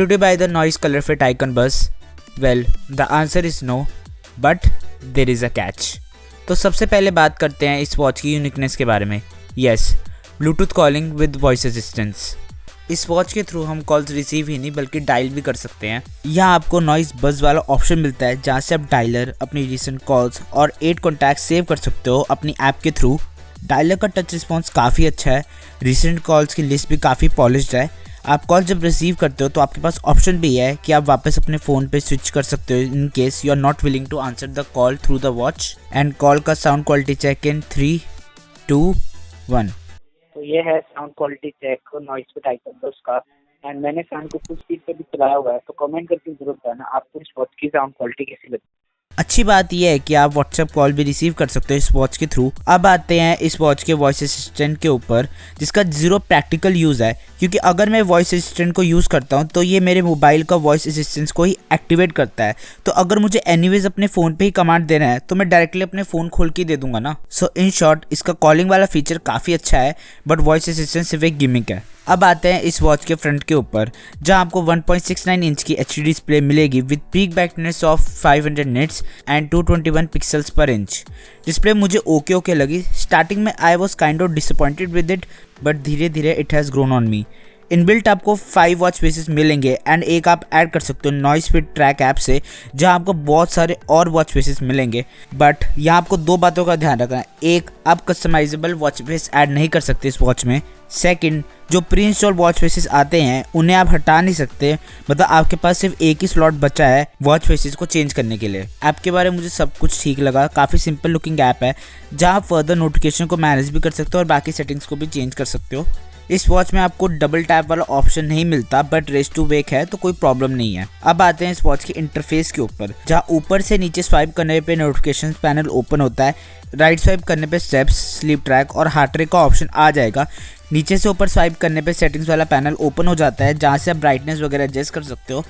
Should you buy the noise color fit icon bus? Well, the answer is no, but there is a catch. तो सबसे पहले बात करते हैं इस वॉच की यूनिकनेस के बारे में. Yes, Bluetooth calling with voice assistance. इस वॉच के थ्रू हम कॉल्स रिसीव ही नहीं बल्कि डायल भी कर सकते हैं. यहाँ आपको नॉइस बज वाला ऑप्शन मिलता है जहाँ से आप डायलर, अपनी रिसेंट कॉल्स और 8 कॉन्टैक्ट सेव कर सकते हो अपनी ऐप के थ्रू. डायलर का टच रिस्पॉन्स काफ़ी अच्छा है. रिसेंट कॉल्स की लिस्ट भी काफ़ी पॉलिश्ड है. आप कॉल जब रिसीव करते हो तो आपके पास ऑप्शन भी है कि आप वापस अपने फ़ोन पे स्विच कर सकते हो in case you are not willing to answer the call through the watch. And call का साउंड क्वालिटी चेक इन 3, 2, 1. तो ये है sound quality check Noise Fit Icon Buzz का. एंड मैंने फैन को फुल स्पीड पे भी चलाया हुआ है, तो कमेंट करके जरूर बताना आपको इस वॉच की साउंड क्वालिटी कैसी लगी. अच्छी बात यह है कि आप व्हाट्सएप कॉल भी रिसीव कर सकते हो इस वॉच के थ्रू. अब आते हैं इस वॉच के वॉइस असिस्टेंट के ऊपर जिसका जीरो प्रैक्टिकल यूज़ है, क्योंकि अगर मैं वॉइस असिस्टेंट को यूज़ करता हूं तो ये मेरे मोबाइल का वॉइस असिस्टेंट को ही एक्टिवेट करता है. तो अगर मुझे एनीवेज अपने फ़ोन पे ही कमांड देना है तो मैं डायरेक्टली अपने फ़ोन खोल के दे दूंगा ना. सो इन शॉर्ट इसका कॉलिंग वाला फीचर काफ़ी अच्छा है, बट वॉइस असिस्टेंट सिर्फ एक गिमिक है. अब आते हैं इस वॉच के फ्रंट के ऊपर जहां आपको 1.69 इंच की HD डिस्प्ले मिलेगी with peak brightness of 500 nits and 221 pixels पर इंच. डिस्प्ले मुझे ओके लगी. स्टार्टिंग में I was kind of disappointed with it, but धीरे धीरे it has grown on me. Inbuilt आपको 5 वॉच फेसेस मिलेंगे एंड एक आप ऐड कर सकते हो नॉइस फिट ट्रैक ऐप से जहां आपको बहुत सारे और वॉच फेसेस मिलेंगे. बट यहाँ आपको 2 बातों का ध्यान रखना है. एक, आप कस्टमाइजेबल वॉच फेस ऐड नहीं कर सकते इस वॉच में. सेकंड, जो प्री इंस्टॉल वॉच फेसेस आते हैं उन्हें आप हटा नहीं सकते. मतलब आपके पास सिर्फ एक ही स्लॉट बचा है वॉच फेसेस को चेंज करने के लिए. ऐप के बारे में मुझे सब कुछ ठीक लगा. काफ़ी सिंपल लुकिंग ऐप है जहाँ आप फर्दर नोटिफिकेशन को मैनेज भी कर सकते हो और बाकी सेटिंग्स को भी चेंज कर सकते हो. इस वॉच में आपको डबल टैप वाला ऑप्शन नहीं मिलता, बट रेस्ट टू वेक है तो कोई प्रॉब्लम नहीं है. अब आते हैं इस वॉच के इंटरफेस के ऊपर जहाँ ऊपर से नीचे स्वाइप करने पे नोटिफिकेशन पैनल ओपन होता है. राइट स्वाइप करने पे स्टेप्स, स्लीप ट्रैक और हार्ट रेट का ऑप्शन आ जाएगा. नीचे से ऊपर स्वाइप करने पे सेटिंग्स वाला पैनल ओपन हो जाता है जहाँ से आप ब्राइटनेस वगैरह एडजस्ट कर सकते हो.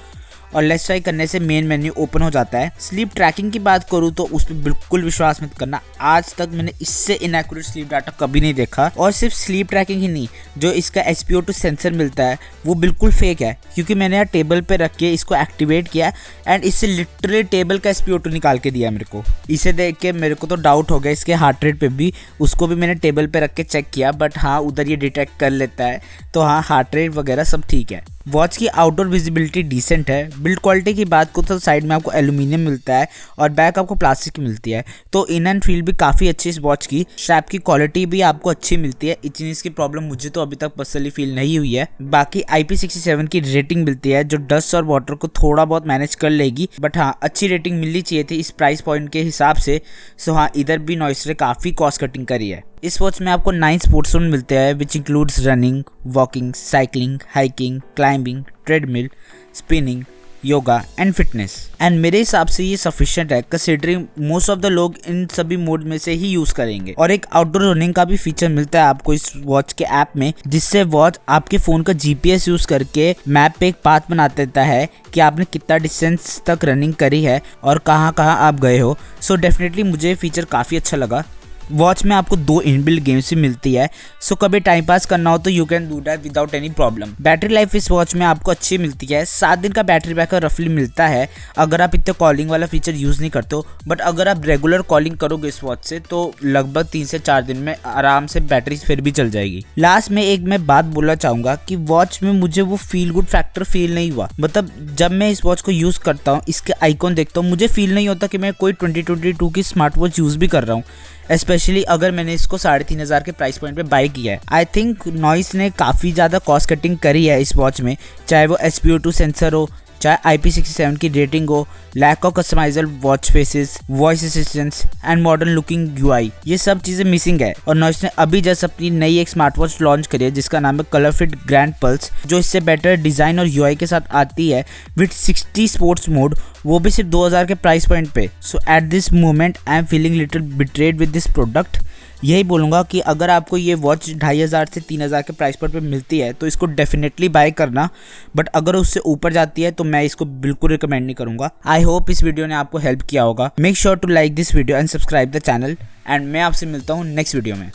और लेफ्ट स्वाइप करने से मेन मेन्यू ओपन हो जाता है. स्लीप ट्रैकिंग की बात करूँ तो उस पर बिल्कुल विश्वास मत करना. आज तक मैंने इससे इनएक्यूरेट स्लीप डाटा कभी नहीं देखा. और सिर्फ स्लीप ट्रैकिंग ही नहीं, जो इसका SpO2 सेंसर मिलता है वो बिल्कुल फेक है, क्योंकि मैंने यहाँ टेबल पे रख के इसको एक्टिवेट किया एंड इससे लिटरली टेबल का SpO2 निकाल के दिया मेरे को. इसे देख के मेरे को तो डाउट हो गया इसके हार्ट रेट पे भी. उसको भी मैंने टेबल पे रख के चेक किया, बट हाँ उधर ये डिटेक्ट कर लेता है. तो हाँ, हार्ट रेट वगैरह सब ठीक है. वॉच की आउटडोर विजिबिलिटी डिसेंट है. बिल्ड क्वालिटी की बात को तो साइड में आपको एल्यूमिनियम मिलता है और बैक आपको प्लास्टिक की मिलती है. तो इन एंड फील भी काफ़ी अच्छी इस वॉच की. स्ट्रैप की क्वालिटी भी आपको अच्छी मिलती है. इचनेस की प्रॉब्लम मुझे तो अभी तक पर्सनली फील नहीं हुई है. बाकी IP67 की रेटिंग मिलती है जो डस्ट और वाटर को थोड़ा बहुत मैनेज कर लेगी. बट हाँ, अच्छी रेटिंग मिलनी चाहिए थी इस प्राइस पॉइंट के हिसाब से. सो हाँ, इधर भी नॉइस ने काफ़ी कॉस्ट कटिंग करी है. इस वॉच में आपको 9 स्पोर्ट्स जोन मिलते हैं which includes running, walking, cycling, hiking, climbing, treadmill, spinning, yoga and fitness. And मेरे हिसाब से ये सफिशिएंट है कंसीडरिंग मोस्ट ऑफ द लोग इन सभी मोड में से ही यूज करेंगे. और एक आउटडोर रनिंग का भी फीचर मिलता है आपको इस वॉच के ऐप में, जिससे वॉच आपके फोन का GPS यूज करके मैप पे एक पाथ बना देता है कि आपने कितना डिस्टेंस तक रनिंग करी है और कहाँ कहाँ आप गए हो. सो डेफिनेटली मुझे ये फीचर काफ़ी अच्छा लगा. वॉच में आपको 2 इनबिल्ट गेम्स भी मिलती है. सो कभी टाइम पास करना हो तो you can do that without any problem. Battery life इस वॉच में आपको अच्छी मिलती है. 7 दिन का बैटरी बैकअप रफली मिलता है अगर आप इतने कॉलिंग वाला फीचर यूज़ नहीं करते हो. बट अगर आप रेगुलर कॉलिंग करोगे इस वॉच से तो लगभग 3 से 4 दिन में आराम से बैटरी फिर भी चल जाएगी. लास्ट में एक मैं बात बोलना चाहूँगा कि वॉच में मुझे वो फील गुड फैक्टर फील नहीं हुआ. मतलब जब मैं इस वॉच को यूज़ करता हूँ, इसके आइकॉन देखता हूँ, मुझे फील नहीं होता कि मैं कोई 2022 की स्मार्ट वॉच यूज़ भी कर रहा हूँ. स्पेशली अगर मैंने इसको 3,500 के प्राइस पॉइंट पे बाय किया है. आई थिंक नॉइस ने काफ़ी ज़्यादा कॉस्ट कटिंग करी है इस वॉच में, चाहे वो SpO2 सेंसर हो, चाहे IP67 की रेटिंग हो, lack of customisable watch faces, voice assistance and modern looking UI. ये सब चीज़ें मिसिंग है. और नॉइस ने अभी जस्ट अपनी नई एक स्मार्ट वॉच लॉन्च करी है जिसका नाम है कलर फिट ग्रैंड पल्स, जो इससे बेटर डिज़ाइन और UI के साथ आती है विथ 60 स्पोर्ट्स मोड, वो भी सिर्फ 2,000 के प्राइस पॉइंट पे. So at this moment I am feeling little betrayed with this product. यही बोलूँगा कि अगर आपको ये वॉच 2,500 से 3,000 के प्राइस पॉइंट पे मिलती है तो इसको डेफिनेटली बाय करना. बट अगर उससे ऊपर जाती है तो मैं इसको बिल्कुल रिकमेंड नहीं करूँगा. आई होप इस वीडियो ने आपको हेल्प किया होगा. Make sure to like this video and subscribe the channel. And मैं आपसे मिलता हूँ नेक्स्ट वीडियो में.